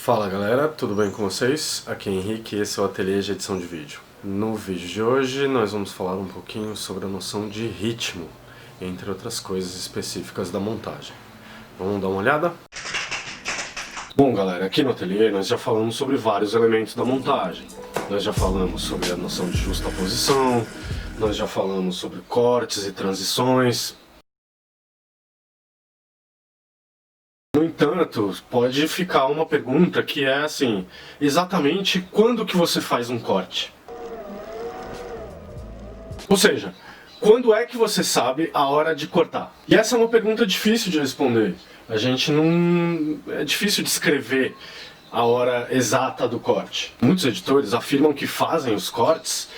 Fala galera, tudo bem com vocês? Aqui é Henrique e esse é o Ateliê de Edição de Vídeo. No vídeo de hoje nós vamos falar um pouquinho sobre a noção de ritmo, entre outras coisas específicas da montagem. Vamos dar uma olhada? Bom galera, aqui no Ateliê nós já falamos sobre vários elementos da montagem. Nós já falamos sobre a noção de justaposição, nós já falamos sobre cortes e transições. No entanto, pode ficar uma pergunta que é assim, exatamente quando que você faz um corte? Ou seja, quando é que você sabe a hora de cortar? E essa é uma pergunta difícil de responder. A gente não... é difícil descrever a hora exata do corte. Muitos editores afirmam que fazem os cortes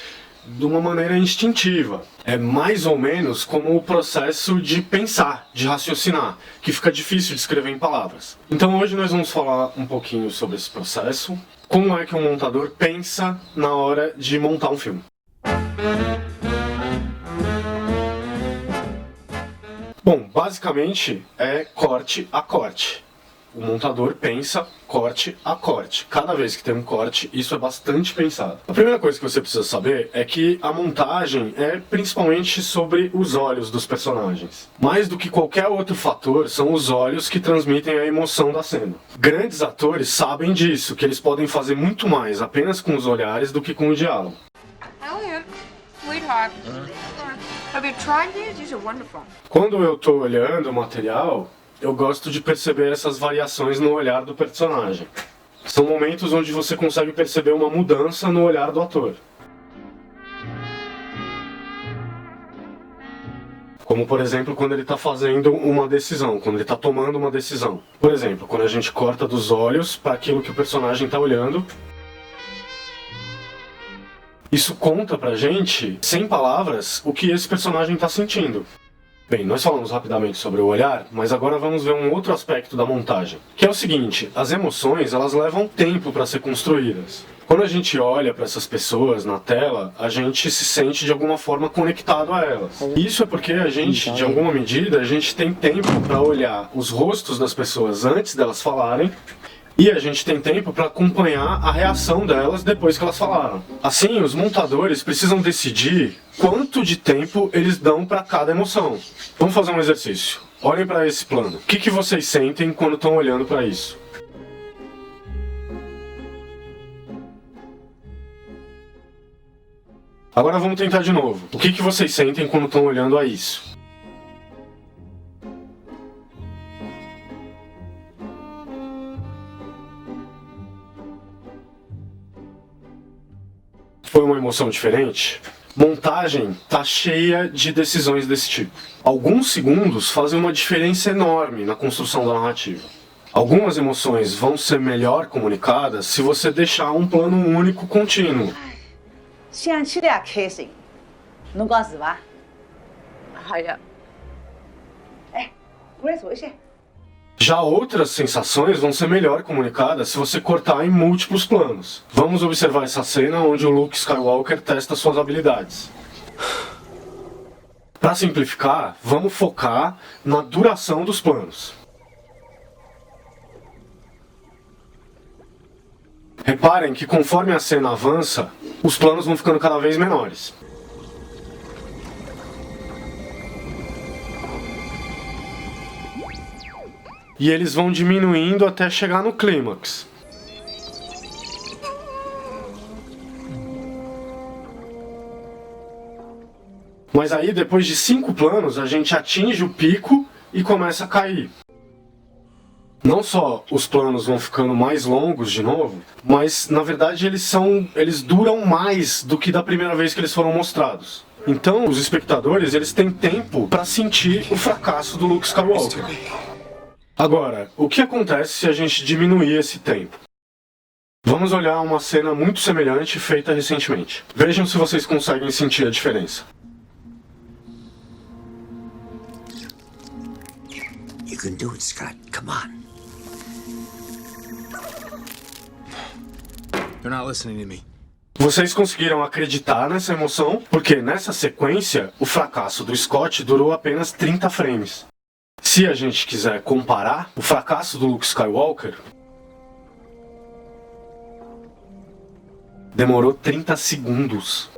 de uma maneira instintiva. É mais ou menos como o processo de pensar, de raciocinar, que fica difícil de escrever em palavras. Então hoje nós vamos falar um pouquinho sobre esse processo, como é que um montador pensa na hora de montar um filme. Bom, basicamente é corte a corte. O montador pensa corte a corte. Cada vez que tem um corte, isso é bastante pensado. A primeira coisa que você precisa saber é que a montagem é principalmente sobre os olhos dos personagens. Mais do que qualquer outro fator, são os olhos que transmitem a emoção da cena. Grandes atores sabem disso, que eles podem fazer muito mais apenas com os olhares do que com o diálogo. Elliot, sweetheart, have you tried these? These are wonderful. Quando eu estou olhando o material, eu gosto de perceber essas variações no olhar do personagem. São momentos onde você consegue perceber uma mudança no olhar do ator. Como, por exemplo, quando ele está fazendo uma decisão, quando ele está tomando uma decisão. Por exemplo, quando a gente corta dos olhos para aquilo que o personagem está olhando. Isso conta pra gente, sem palavras, o que esse personagem está sentindo. Bem, nós falamos rapidamente sobre o olhar, mas agora vamos ver um outro aspecto da montagem, que é o seguinte: as emoções, elas levam tempo para ser construídas. Quando a gente olha para essas pessoas na tela, a gente se sente de alguma forma conectado a elas. Isso é porque a gente, de alguma medida, a gente tem tempo para olhar os rostos das pessoas antes delas falarem, e a gente tem tempo para acompanhar a reação delas depois que elas falaram. Assim, os montadores precisam decidir quanto de tempo eles dão para cada emoção. Vamos fazer um exercício. Olhem para esse plano. O que vocês sentem quando estão olhando para isso? Agora vamos tentar de novo. O que vocês sentem quando estão olhando a isso? Foi uma emoção diferente? Montagem tá cheia de decisões desse tipo. Alguns segundos fazem uma diferença enorme na construção da narrativa. Algumas emoções vão ser melhor comunicadas se você deixar um plano único contínuo. 现在这俩 casing，侬讲是伐？係啊，哎，过来坐一下。 Já outras sensações vão ser melhor comunicadas se você cortar em múltiplos planos. Vamos observar essa cena onde o Luke Skywalker testa suas habilidades. Para simplificar, vamos focar na duração dos planos. Reparem que conforme a cena avança, os planos vão ficando cada vez menores. E eles vão diminuindo até chegar no clímax. Mas aí, depois de 5 planos, a gente atinge o pico e começa a cair. Não só os planos vão ficando mais longos de novo, mas na verdade eles duram mais do que da primeira vez que eles foram mostrados. Então, os espectadores, eles têm tempo para sentir o fracasso do Luke Skywalker. Agora, o que acontece se a gente diminuir esse tempo? Vamos olhar uma cena muito semelhante feita recentemente. Vejam se vocês conseguem sentir a diferença. You can do it, Scott. Come on. They're not listening to me. Vocês conseguiram acreditar nessa emoção? Porque nessa sequência, o fracasso do Scott durou apenas 30 frames. Se a gente quiser comparar o fracasso do Luke Skywalker, demorou 30 segundos.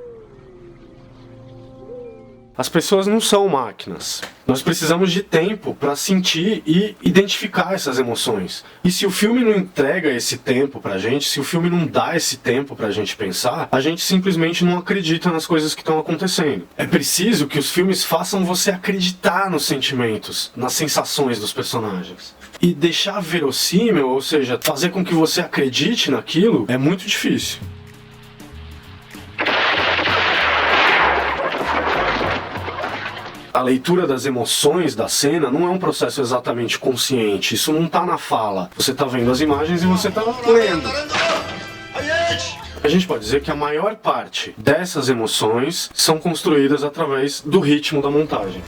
As pessoas não são máquinas. Nós precisamos de tempo para sentir e identificar essas emoções. E se o filme não entrega esse tempo pra gente, se o filme não dá esse tempo pra gente pensar, a gente simplesmente não acredita nas coisas que estão acontecendo. É preciso que os filmes façam você acreditar nos sentimentos, nas sensações dos personagens. E deixar verossímil, ou seja, fazer com que você acredite naquilo, é muito difícil. A leitura das emoções da cena não é um processo exatamente consciente, isso não tá na fala. Você tá vendo as imagens e você tá lendo. A gente pode dizer que a maior parte dessas emoções são construídas através do ritmo da montagem.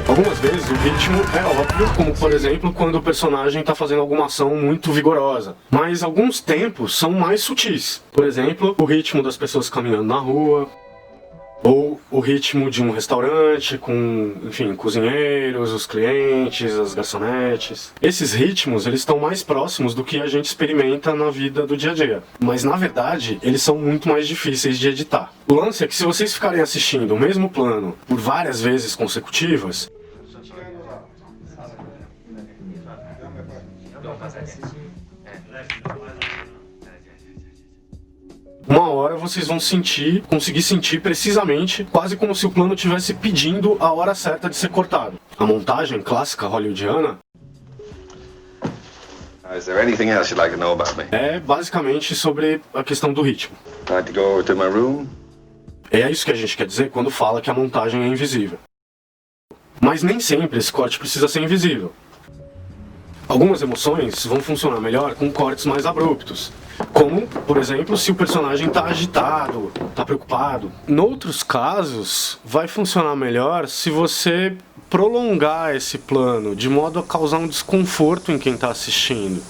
Algumas vezes o ritmo é óbvio, como por exemplo quando o personagem está fazendo alguma ação muito vigorosa. Mas alguns tempos são mais sutis. Por exemplo, o ritmo das pessoas caminhando na rua, ou o ritmo de um restaurante com, enfim, cozinheiros, os clientes, as garçonetes. Esses ritmos, eles estão mais próximos do que a gente experimenta na vida do dia a dia. Mas, na verdade, eles são muito mais difíceis de editar. O lance é que se vocês ficarem assistindo o mesmo plano por várias vezes consecutivas, uma hora vocês vão conseguir sentir precisamente, quase como se o plano estivesse pedindo a hora certa de ser cortado. A montagem clássica hollywoodiana Is there anything else you'd like to know about me? é basicamente sobre a questão do ritmo. Like to go over to my room? É isso que a gente quer dizer quando fala que a montagem é invisível. Mas nem sempre esse corte precisa ser invisível. Algumas emoções vão funcionar melhor com cortes mais abruptos. Como, por exemplo, se o personagem está agitado, está preocupado. Noutros casos, vai funcionar melhor se você prolongar esse plano, de modo a causar um desconforto em quem está assistindo.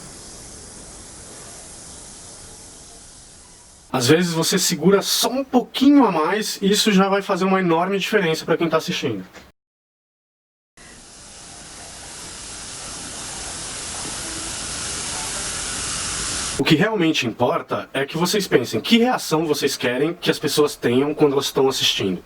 Às vezes você segura só um pouquinho a mais e isso já vai fazer uma enorme diferença para quem está assistindo. O que realmente importa é que vocês pensem que reação vocês querem que as pessoas tenham quando elas estão assistindo.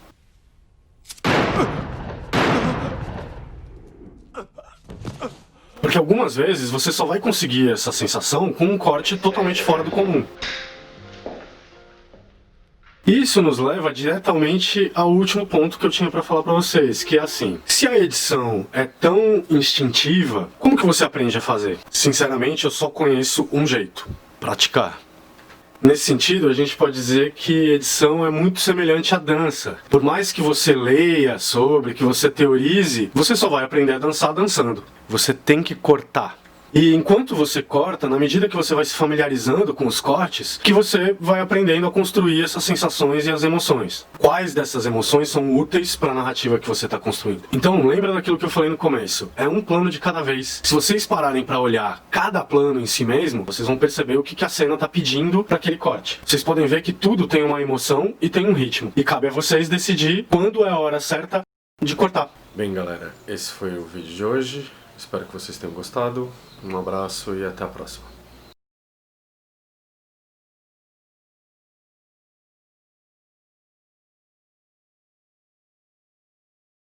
Porque algumas vezes você só vai conseguir essa sensação com um corte totalmente fora do comum. Isso nos leva diretamente ao último ponto que eu tinha para falar para vocês, que é assim: se a edição é tão instintiva, como que você aprende a fazer? Sinceramente, eu só conheço um jeito: praticar. Nesse sentido, a gente pode dizer que edição é muito semelhante à dança. Por mais que você leia sobre, que você teorize, você só vai aprender a dançar dançando. Você tem que cortar. E enquanto você corta, na medida que você vai se familiarizando com os cortes, que você vai aprendendo a construir essas sensações e as emoções. Quais dessas emoções são úteis para a narrativa que você está construindo? Então, lembra daquilo que eu falei no começo. É um plano de cada vez. Se vocês pararem para olhar cada plano em si mesmo, vocês vão perceber o que a cena está pedindo para aquele corte. Vocês podem ver que tudo tem uma emoção e tem um ritmo. E cabe a vocês decidir quando é a hora certa de cortar. Bem, galera, esse foi o vídeo de hoje. Espero que vocês tenham gostado. Um abraço e até a próxima.